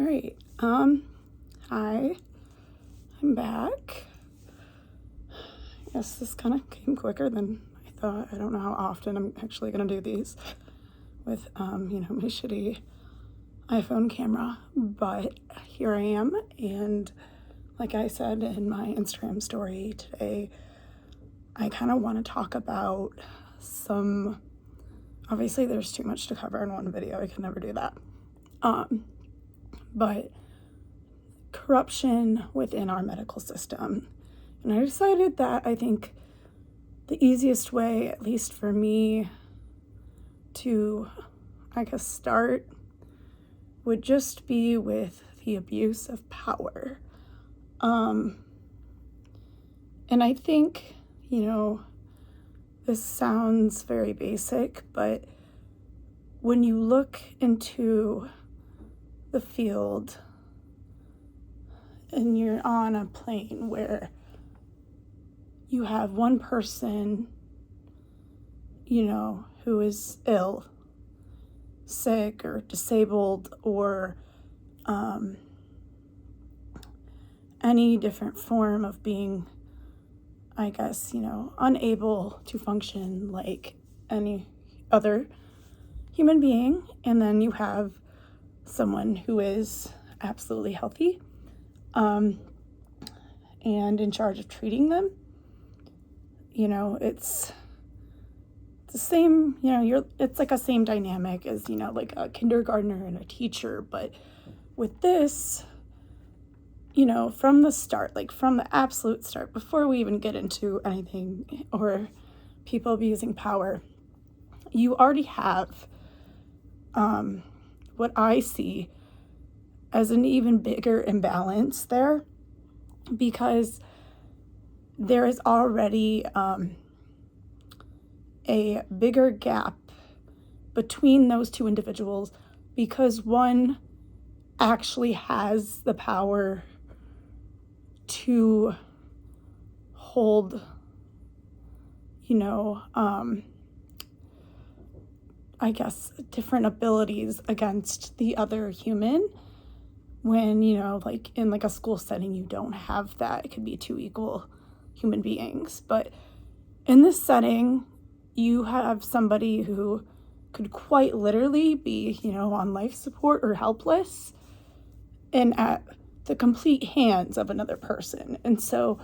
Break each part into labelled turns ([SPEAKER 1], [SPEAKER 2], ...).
[SPEAKER 1] All right. Hi, I'm back. I guess this kind of came quicker than I thought. I don't know how often I'm actually going to do these with, my shitty iPhone camera, but here I am. And like I said in my Instagram story today, I kind of want to talk about obviously there's too much to cover in one video. I can never do that. But corruption within our medical system. And I decided that I think the easiest way, at least for me, to, start would just be with the abuse of power. And I think, this sounds very basic, but when you look into the field and you're on a plane where you have one person, who is ill, sick, or disabled, or any different form of being, unable to function like any other human being, and then you have someone who is absolutely healthy, and in charge of treating them. It's the same, it's like a same dynamic as, like a kindergartner and a teacher. But with this, from the start, like from the absolute start, before we even get into anything or people abusing power, you already have what I see as an even bigger imbalance there, because there is already a bigger gap between those two individuals, because one actually has the power to hold, different abilities against the other human, when, like in like a school setting, you don't have that. It could be two equal human beings. But in this setting, you have somebody who could quite literally be, on life support or helpless and at the complete hands of another person. And so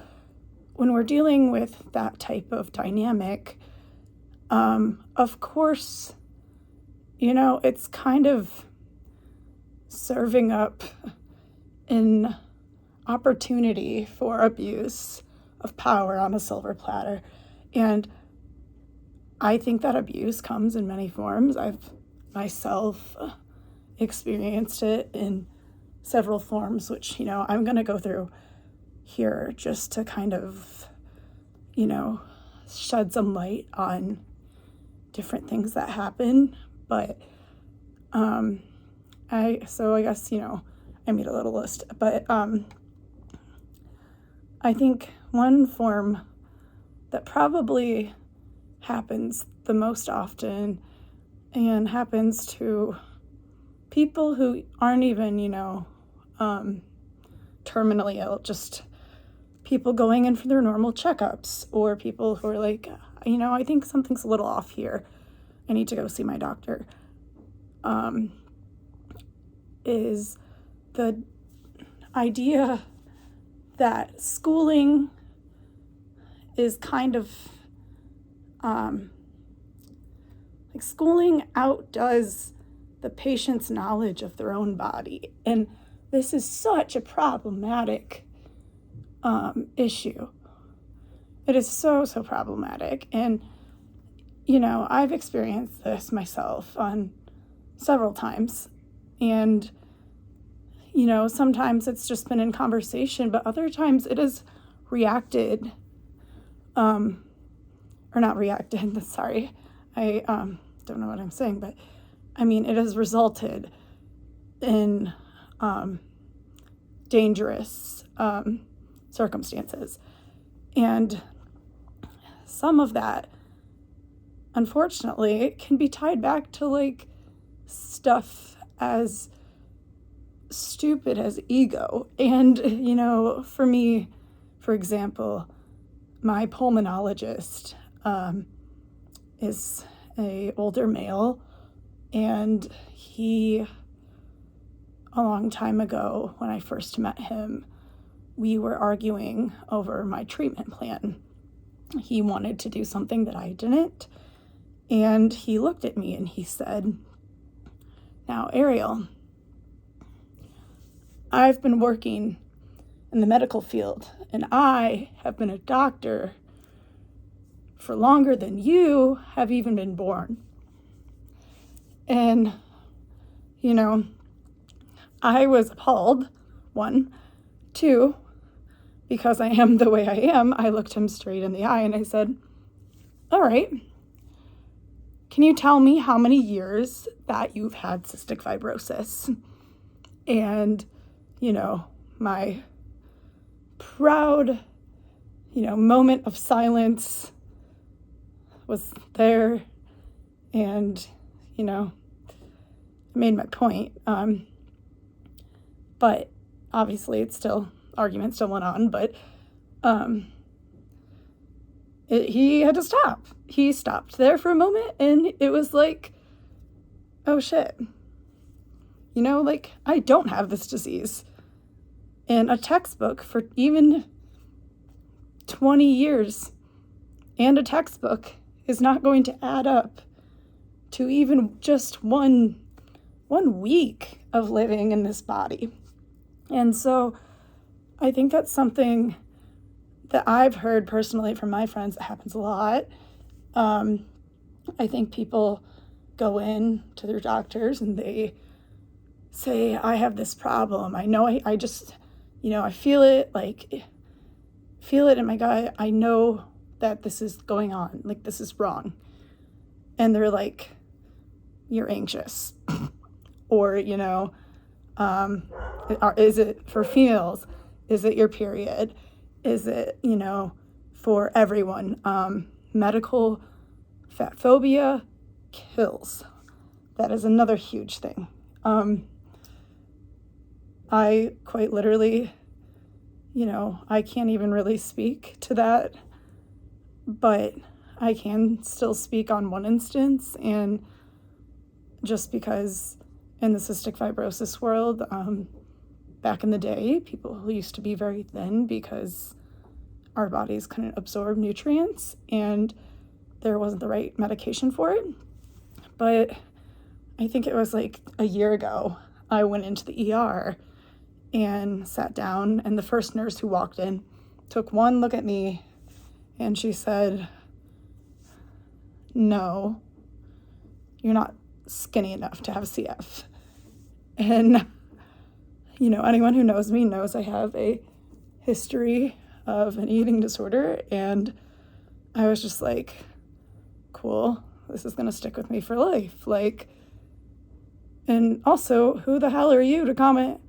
[SPEAKER 1] when we're dealing with that type of dynamic, of course, it's kind of serving up an opportunity for abuse of power on a silver platter. And I think that abuse comes in many forms. I've myself experienced it in several forms, which, I'm going to go through here just to kind of, shed some light on different things that happen. But I guess, I made a little list, but I think one form that probably happens the most often and happens to people who aren't even, terminally ill, just people going in for their normal checkups, or people who are like, I think something's a little off here. I need to go see my doctor. Is the idea that schooling is kind of, schooling outdoes the patient's knowledge of their own body. And this is such a problematic issue. It is so problematic. And, I've experienced this myself on several times. And, sometimes it's just been in conversation, but other times it is reacted, or not reacted, sorry. I don't know what I'm saying, but it has resulted in dangerous circumstances. And some of that, unfortunately, can be tied back to like stuff as stupid as ego. And, for me, for example, my pulmonologist is a older male, and he, a long time ago, when I first met him, we were arguing over my treatment plan. He wanted to do something that I didn't, and he looked at me and he said, "Now, Ariel, I've been working in the medical field, and I have been a doctor for longer than you have even been born. And, I was appalled, one. Two, because I am the way I am, I looked him straight in the eye and I said, all right, can you tell me how many years that you've had cystic fibrosis? And, my proud, moment of silence was there, and, I made my point. But obviously argument still went on, but he had to stop. He stopped there for a moment, and it was like, oh shit. I don't have this disease. And a textbook for even 20 years and a textbook is not going to add up to even just one week of living in this body. And so I think that's something that I've heard personally from my friends that happens a lot. I think people go in to their doctors and they say, I have this problem. I know I just, I feel it in my gut. I know that this is going on, this is wrong. And they're like, you're anxious. Or, is it for females? Is it your period? Is it, for everyone? Medical fat phobia kills. That is another huge thing. I quite literally, I can't even really speak to that, but I can still speak on one instance. And just because in the cystic fibrosis world, back in the day, people used to be very thin because our bodies couldn't absorb nutrients and there wasn't the right medication for it. But I think it was like a year ago, I went into the ER and sat down, and the first nurse who walked in took one look at me and she said, no, you're not skinny enough to have CF. And, anyone who knows me knows I have a history of an eating disorder, and I was just like, cool, this is going to stick with me for life. And also, who the hell are you to comment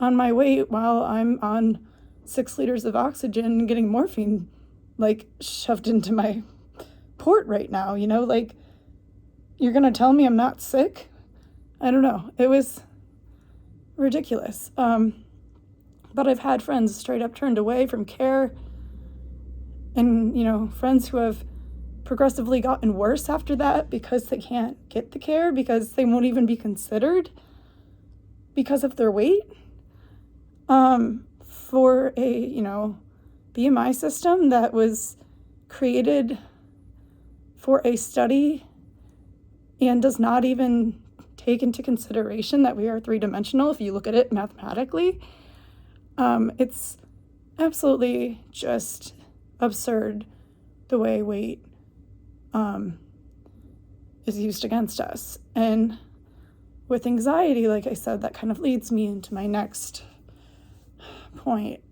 [SPEAKER 1] on my weight while I'm on 6 liters of oxygen and getting morphine, shoved into my port right now, you're going to tell me I'm not sick? I don't know. It was ridiculous. But I've had friends straight up turned away from care, and, friends who have progressively gotten worse after that because they can't get the care, because they won't even be considered because of their weight. For a, BMI system that was created for a study and does not even take into consideration that we are three-dimensional if you look at it mathematically. It's absolutely just absurd the way weight is used against us. And with anxiety, like I said, that kind of leads me into my next point,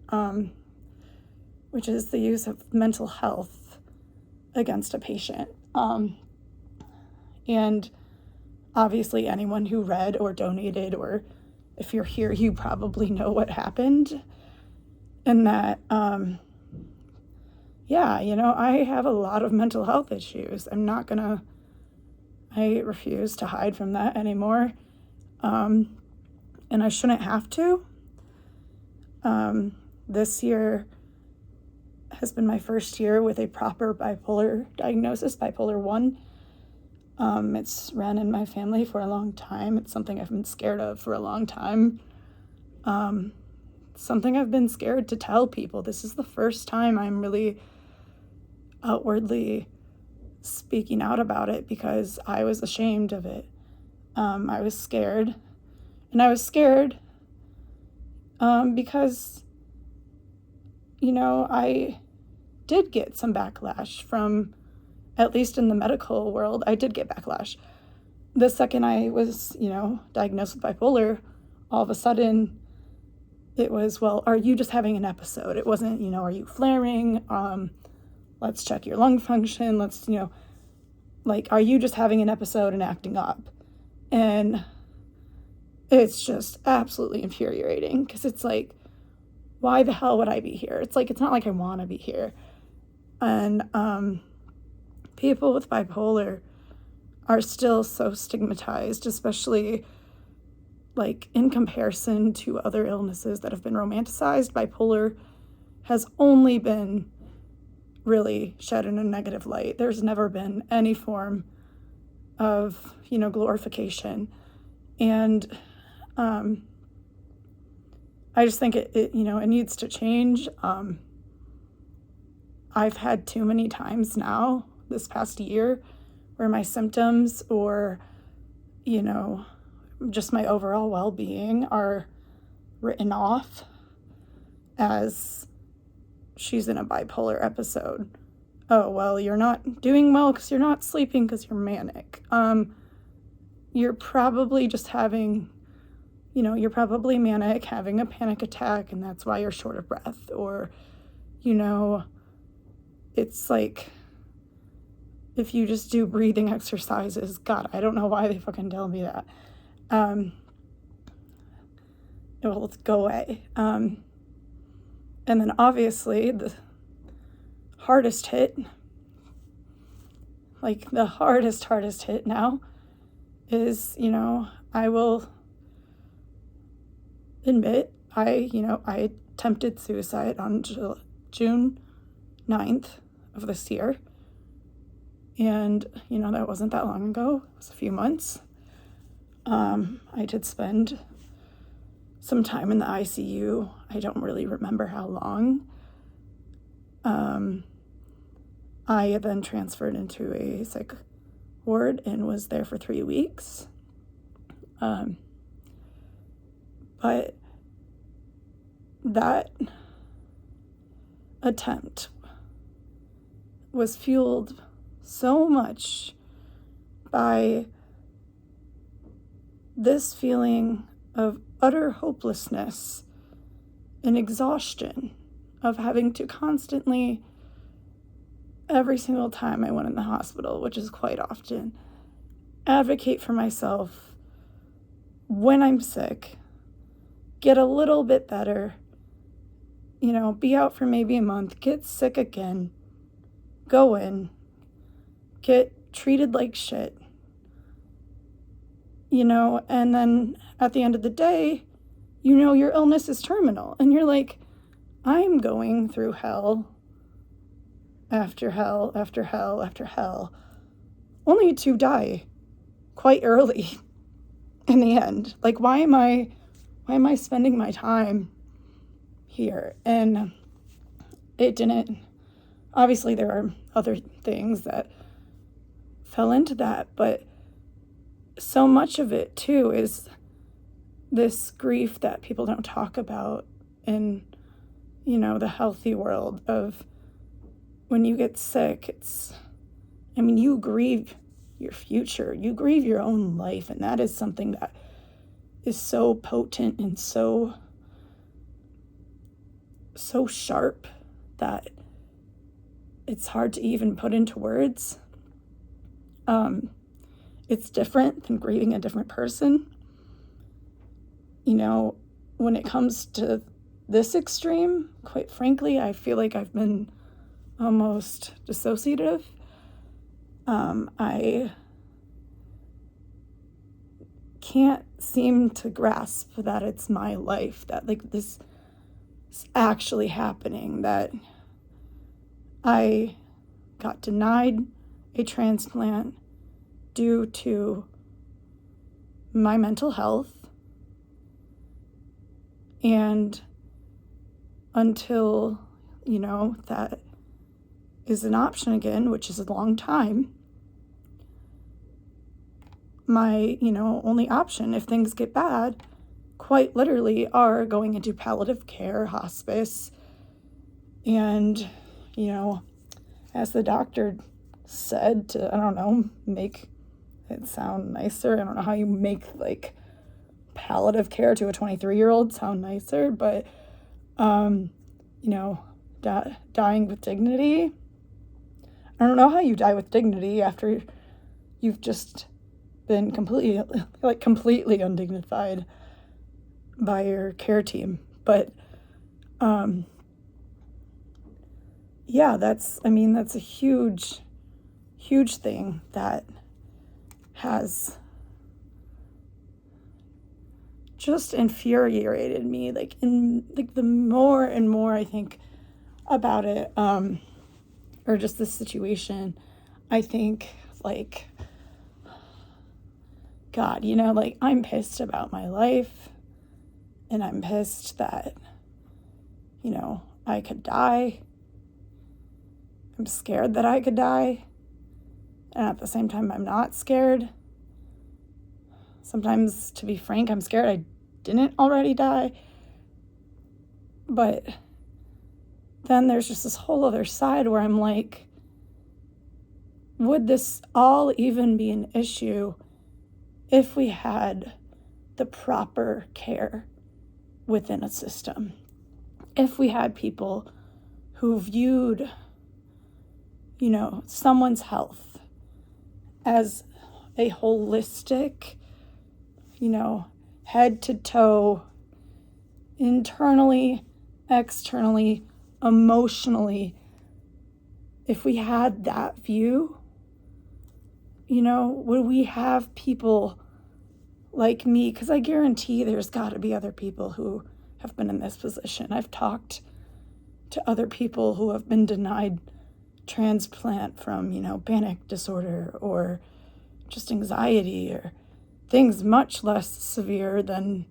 [SPEAKER 1] which is the use of mental health against a patient. And obviously anyone who read or donated, or if you're here, you probably know what happened. And that, I have a lot of mental health issues. I refuse to hide from that anymore. and I shouldn't have to. This year has been my first year with a proper bipolar diagnosis, bipolar 1. It's ran in my family for a long time. It's something I've been scared of for a long time. Something I've been scared to tell people. This is the first time I'm really outwardly speaking out about it because I was ashamed of it. I was scared. And I was scared because, I did get some backlash from, at least in the medical world, I did get backlash. The second I was, diagnosed with bipolar, all of a sudden it was, well, are you just having an episode? It wasn't, are you flaring? Let's check your lung function. Let's, are you just having an episode and acting up? And it's just absolutely infuriating because it's like, why the hell would I be here? It's like, it's not like I want to be here. And people with bipolar are still so stigmatized, especially in comparison to other illnesses that have been romanticized. Bipolar has only been really shed in a negative light. There's never been any form of, glorification. And I just think it needs to change. I've had too many times now this past year where my symptoms or, just my overall well-being are written off as she's in a bipolar episode. Oh, well, you're not doing well because you're not sleeping because you're manic. You're probably just having, you're probably manic, having a panic attack, and that's why you're short of breath. Or, it's like, if you just do breathing exercises, God, I don't know why they fucking tell me that. It will go away. And then obviously the hardest hit, the hardest hit now is, I will admit I attempted suicide on June 9th of this year. And, that wasn't that long ago. It was a few months. I did spend some time in the ICU. I don't really remember how long. I then transferred into a psych ward and was there for 3 weeks. But that attempt was fueled so much by this feeling of utter hopelessness and exhaustion of having to constantly, every single time I went in the hospital, which is quite often, advocate for myself when I'm sick, get a little bit better, be out for maybe a month, get sick again, go in, get treated like shit, and then at the end of the day, your illness is terminal, and you're like, I'm going through hell after hell after hell after hell, only to die quite early in the end. Why am I spending my time here? And it didn't, obviously there are other things that fell into that, but so much of it too is this grief that people don't talk about in, the healthy world of when you get sick, you grieve your future, you grieve your own life, and that is something that is so potent and so sharp that it's hard to even put into words. It's different than grieving a different person. When it comes to this extreme, quite frankly, I feel like I've been almost dissociative. I can't seem to grasp that it's my life, that like this is actually happening, that I got denied a transplant due to my mental health. And until, that is an option again, which is a long time, my, only option if things get bad, quite literally, are going into palliative care, hospice, and, as the doctor said, to, I don't know, make it sound nicer. I don't know how you make, like, palliative care to a 23-year-old sound nicer, but, dying with dignity. I don't know how you die with dignity after you've just been completely undignified by your care team. But, that's a huge, huge thing that has just infuriated me, the more and more I think about it, or just this situation, I think, God, I'm pissed about my life, and I'm pissed that, I could die. I'm scared that I could die, and at the same time, I'm not scared. Sometimes, to be frank, I'm scared I didn't already die. But then there's just this whole other side where I'm like, would this all even be an issue if we had the proper care within a system? If we had people who viewed, someone's health as a holistic, head to toe, internally, externally, emotionally, if we had that view, would we have people like me? Because I guarantee there's got to be other people who have been in this position. I've talked to other people who have been denied transplant from, panic disorder or just anxiety or things much less severe than,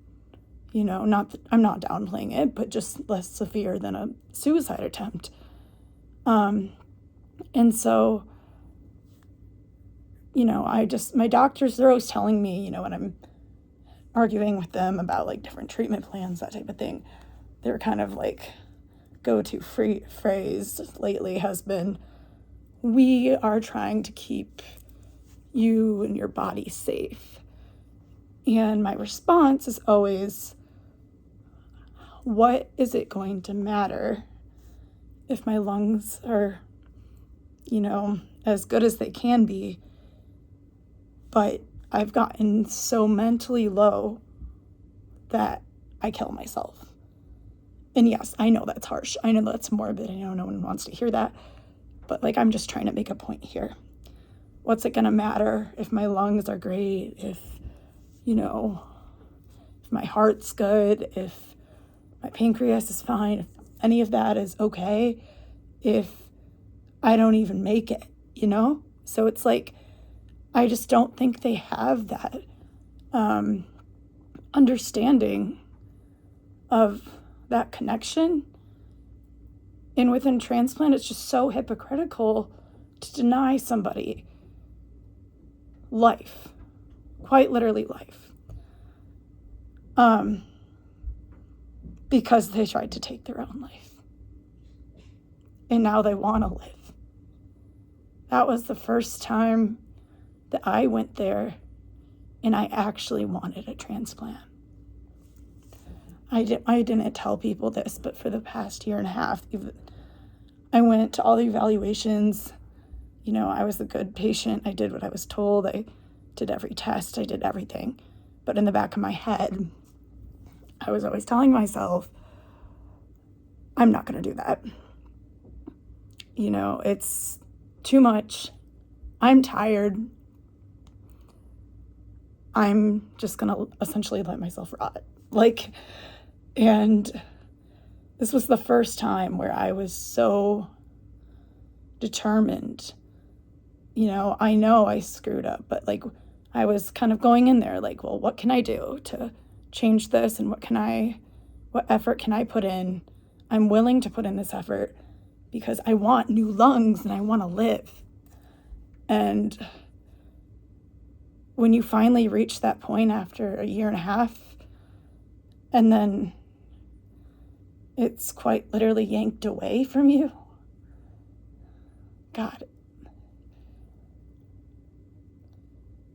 [SPEAKER 1] I'm not downplaying it, but just less severe than a suicide attempt. And so, my doctors, they're always telling me, when I'm arguing with them about different treatment plans, that type of thing, their kind of go-to phrase lately has been, we are trying to keep you and your body safe. And my response is always, what is it going to matter if my lungs are, as good as they can be, but I've gotten so mentally low that I kill myself? And yes, I know that's harsh. I know that's morbid. I know no one wants to hear that. But I'm just trying to make a point here. What's it going to matter if my lungs are great, if my heart's good, if my pancreas is fine, if any of that is okay, if I don't even make it, So it's I just don't think they have that understanding of that connection. And within transplant, it's just so hypocritical to deny somebody life, quite literally life, because they tried to take their own life. And now they want to live. That was the first time that I went there and I actually wanted a transplant. I didn't tell people this, but for the past year and a half, I went to all the evaluations. I was a good patient. I did what I was told. I did every test. I did everything. But in the back of my head, I was always telling myself, I'm not going to do that. It's too much. I'm tired. I'm just going to essentially let myself rot. Like, and this was the first time where I was so determined. I know I screwed up, but like I was kind of going in there like, well, what can I do to change this, and what effort can I put in? I'm willing to put in this effort because I want new lungs and I want to live. And when you finally reach that point after a year and a half, and then it's quite literally yanked away from you, God,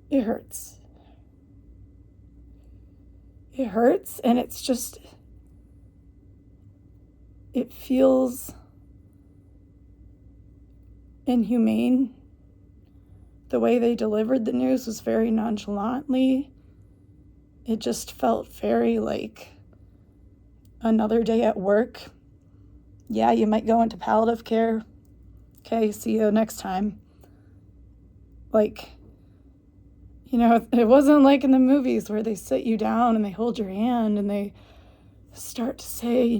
[SPEAKER 1] it hurts. It hurts, and it feels inhumane. The way they delivered the news was very nonchalantly. It just felt very like another day at work. Yeah, you might go into palliative care. Okay, see you next time. Like, it wasn't like in the movies where they sit you down and they hold your hand and they start to say,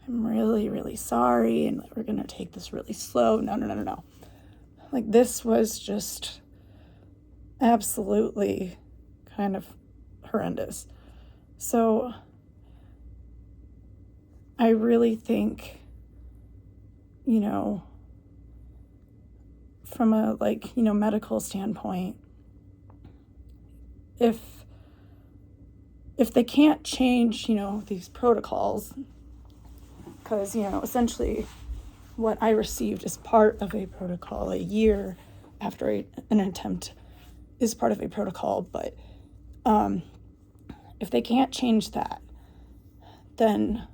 [SPEAKER 1] I'm really, really sorry, and we're going to take this really slow. No. Like, this was just absolutely kind of horrendous. So I really think, from a medical standpoint, if they can't change, these protocols, because, essentially what I received is part of a protocol. A year after an attempt is part of a protocol, but if they can't change that, then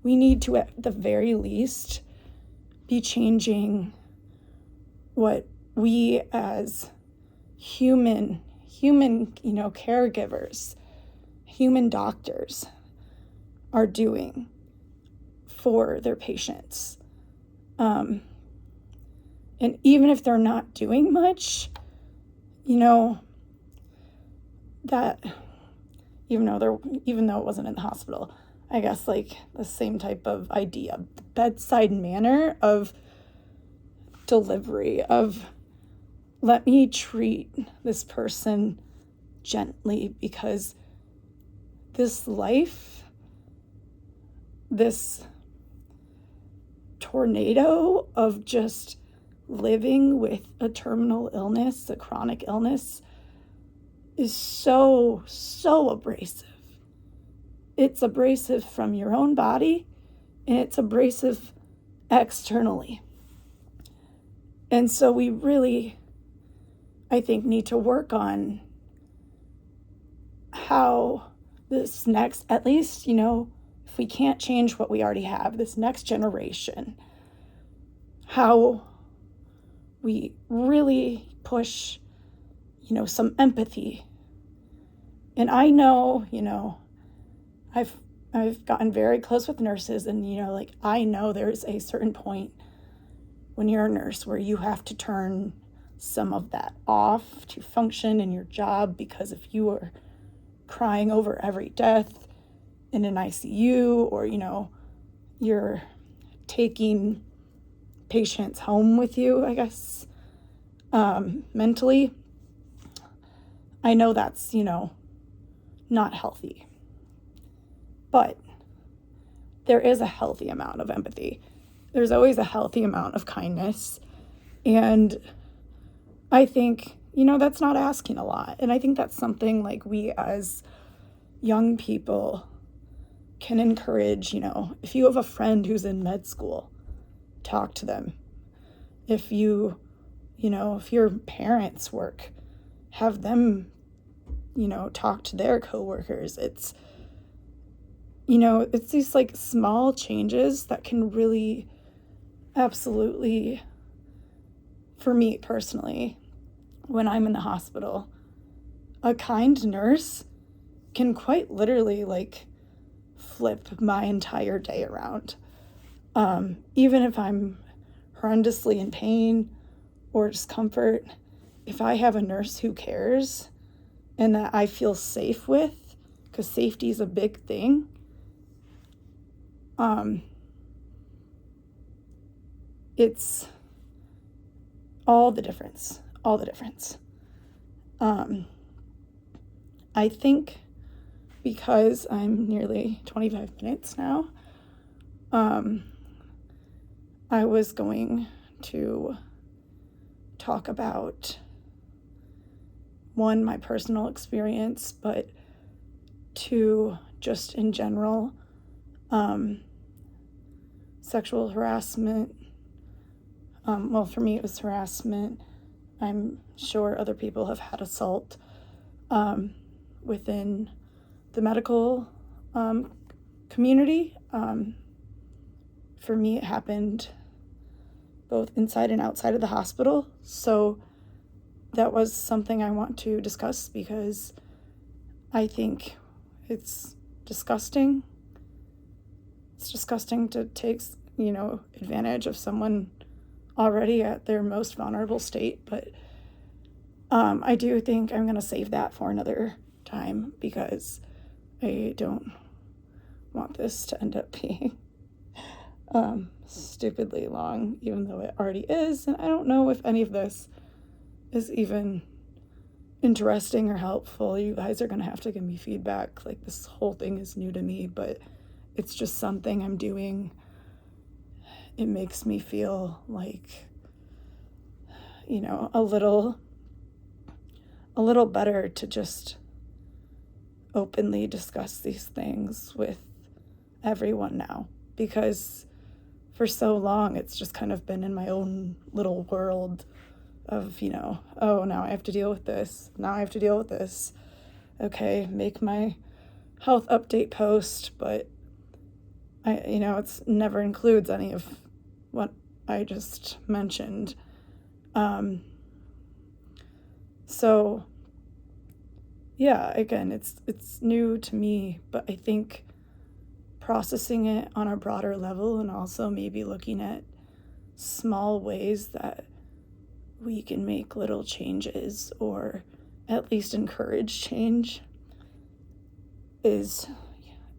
[SPEAKER 1] we need to, at the very least, be changing what we as human, caregivers, human doctors are doing for their patients. And even if they're not doing much, that even though it wasn't in the hospital, I guess like the same type of idea, the bedside manner of delivery of, let me treat this person gently, because this life, this tornado of just living with a terminal illness, a chronic illness, is so, so abrasive. It's abrasive from your own body, and it's abrasive externally. And so we really, I think, need to work on how this next, at least, if we can't change what we already have, this next generation, how we really push, some empathy. And I know, I've gotten very close with nurses, and, I know there's a certain point when you're a nurse where you have to turn some of that off to function in your job, because if you are crying over every death in an ICU, or, you're taking patients home with you, I guess, mentally, I know that's, not healthy. But there is a healthy amount of empathy. There's always a healthy amount of kindness. And I think, that's not asking a lot. And I think that's something like we as young people can encourage, if you have a friend who's in med school, talk to them. If if your parents work, have them, talk to their coworkers. It's these like small changes that can really, absolutely, for me personally, when I'm in the hospital, a kind nurse can quite literally like flip my entire day around. Even if I'm horrendously in pain or discomfort, if I have a nurse who cares, and that I feel safe with, because safety is a big thing. It's all the difference. I think because I'm nearly 25 minutes now, I was going to talk about, one, my personal experience, but two, just in general, sexual harassment. Well, for me, it was harassment. I'm sure other people have had assault within the medical community. For me, it happened both inside and outside of the hospital. So that was something I want to discuss, because I think it's disgusting. It's disgusting to take, advantage of someone already at their most vulnerable state. But I do think I'm going to save that for another time, because I don't want this to end up being stupidly long, even though it already is. And I don't know if any of this is even interesting or helpful. You guys are going to have to give me feedback. Like, this whole thing is new to me, but it's just something I'm doing. It makes me feel like, a little better to just openly discuss these things with everyone now, because for so long it's just kind of been in my own little world of, oh, now I have to deal with this. Okay, make my health update post, but it's never includes any of what I just mentioned. So yeah, again, it's new to me, but I think processing it on a broader level, and also maybe looking at small ways that we can make little changes, or at least encourage change, is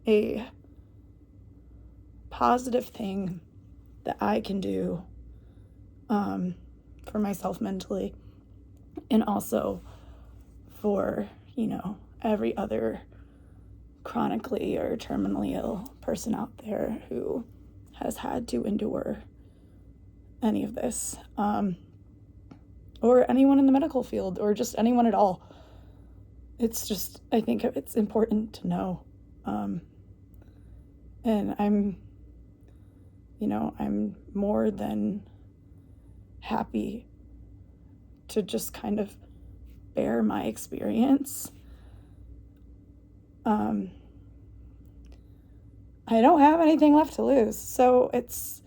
[SPEAKER 1] a positive thing that I can do for myself mentally, and also for, every other chronically or terminally ill person out there who has had to endure any of this, or anyone in the medical field, or just anyone at all. It's just, I think it's important to know. And I'm more than happy to just kind of bear my experience. I don't have anything left to lose, so it's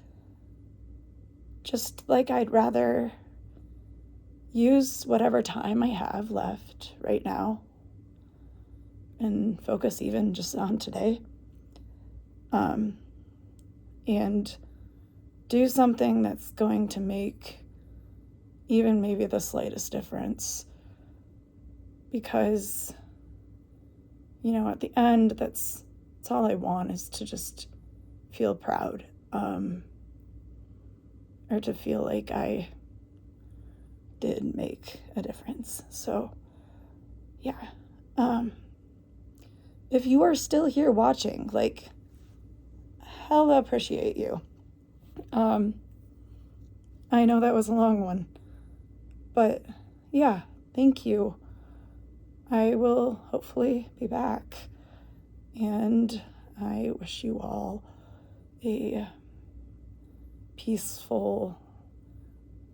[SPEAKER 1] just like I'd rather use whatever time I have left right now and focus even just on today, and do something that's going to make even maybe the slightest difference, because at the end, that's all I want, is to just feel proud, or to feel like I did make a difference. So yeah, if you are still here watching, like, hella appreciate you. I know that was a long one, but yeah, thank you. I will hopefully be back, and I wish you all a peaceful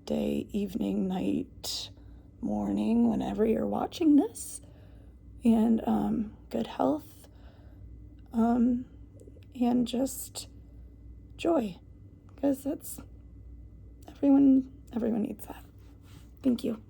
[SPEAKER 1] day, evening, night, morning, whenever you're watching this, and good health, and just joy, because that's everyone needs that. Thank you.